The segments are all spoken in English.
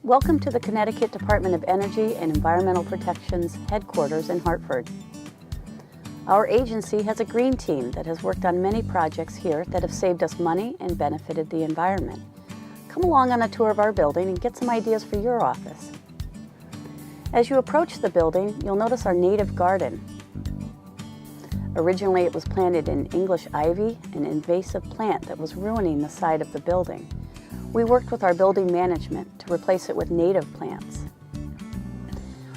Welcome to the Connecticut Department of Energy and Environmental Protection's headquarters in Hartford. Our agency has a green team that has worked on many projects here that have saved us money and benefited the environment. Come along on a tour of our building and get some ideas for your office. As you approach the building, you'll notice our native garden. Originally, it was planted in English ivy, an invasive plant that was ruining the side of the building. We worked with our building management to replace it with native plants.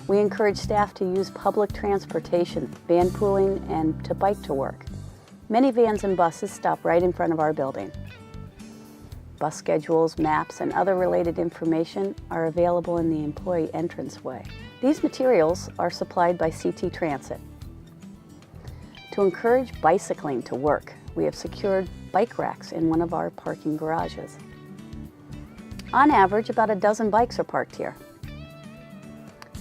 We encourage staff to use public transportation, van pooling, and to bike to work. Many vans and buses stop right in front of our building. Bus schedules, maps, and other related information are available in the employee entranceway. These materials are supplied by CT Transit. To encourage bicycling to work, we have secured bike racks in one of our parking garages. On average, about a dozen bikes are parked here.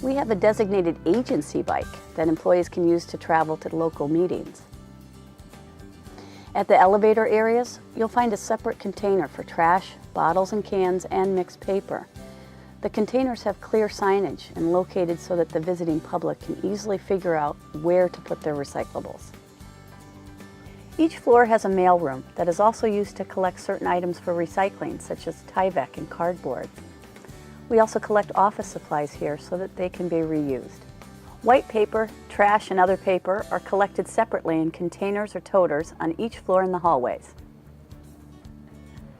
We have a designated agency bike that employees can use to travel to local meetings. At the elevator areas, you'll find a separate container for trash, bottles and cans, and mixed paper. The containers have clear signage and located so that the visiting public can easily figure out where to put their recyclables. Each floor has a mailroom that is also used to collect certain items for recycling, such as Tyvek and cardboard. We also collect office supplies here so that they can be reused. White paper, trash, and other paper are collected separately in containers or toters on each floor in the hallways.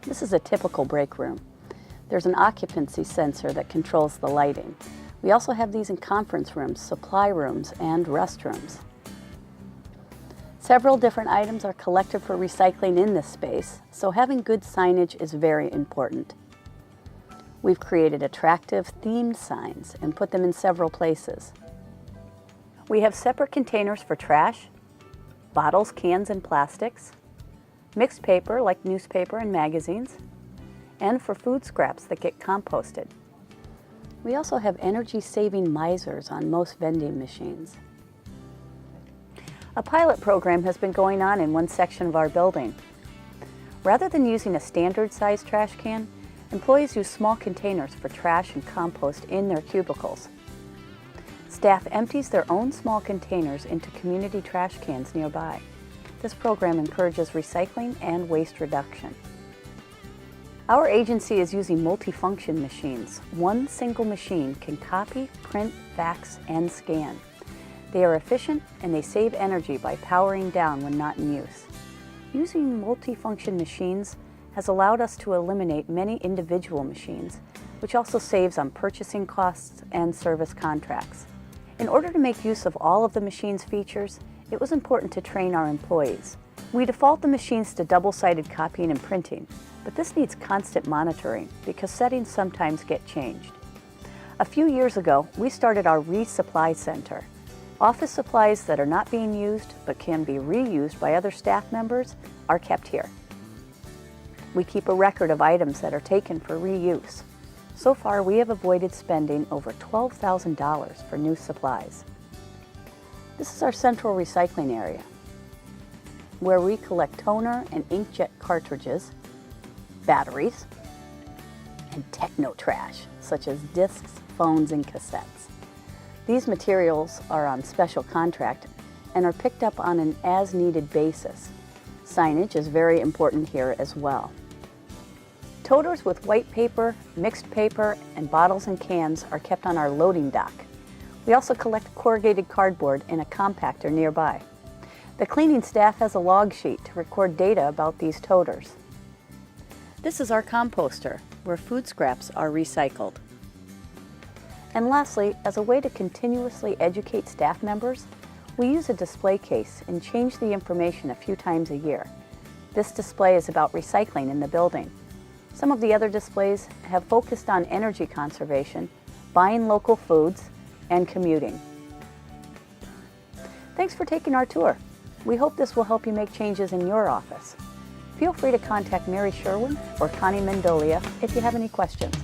This is a typical break room. There's an occupancy sensor that controls the lighting. We also have these in conference rooms, supply rooms, and restrooms. Several different items are collected for recycling in this space, so having good signage is very important. We've created attractive themed signs and put them in several places. We have separate containers for trash, bottles, cans, and plastics, mixed paper like newspaper and magazines, and for food scraps that get composted. We also have energy-saving misers on most vending machines. A pilot program has been going on in one section of our building. Rather than using a standard-sized trash can, employees use small containers for trash and compost in their cubicles. Staff empties their own small containers into community trash cans nearby. This program encourages recycling and waste reduction. Our agency is using multifunction machines. One single machine can copy, print, fax, and scan. They are efficient and they save energy by powering down when not in use. Using multifunction machines has allowed us to eliminate many individual machines, which also saves on purchasing costs and service contracts. In order to make use of all of the machine's features, it was important to train our employees. We default the machines to double-sided copying and printing, but this needs constant monitoring because settings sometimes get changed. A few years ago, we started our resupply center. Office supplies that are not being used but can be reused by other staff members are kept here. We keep a record of items that are taken for reuse. So far, we have avoided spending over $12,000 for new supplies. This is our central recycling area, where we collect toner and inkjet cartridges, batteries, and techno trash, such as discs, phones, and cassettes. These materials are on special contract and are picked up on an as-needed basis. Signage is very important here as well. Toters with white paper, mixed paper, and bottles and cans are kept on our loading dock. We also collect corrugated cardboard in a compactor nearby. The cleaning staff has a log sheet to record data about these toters. This is our composter, where food scraps are recycled. And lastly, as a way to continuously educate staff members, we use a display case and change the information a few times a year. This display is about recycling in the building. Some of the other displays have focused on energy conservation, buying local foods, and commuting. Thanks for taking our tour. We hope this will help you make changes in your office. Feel free to contact Mary Sherwin or Connie Mendolia if you have any questions.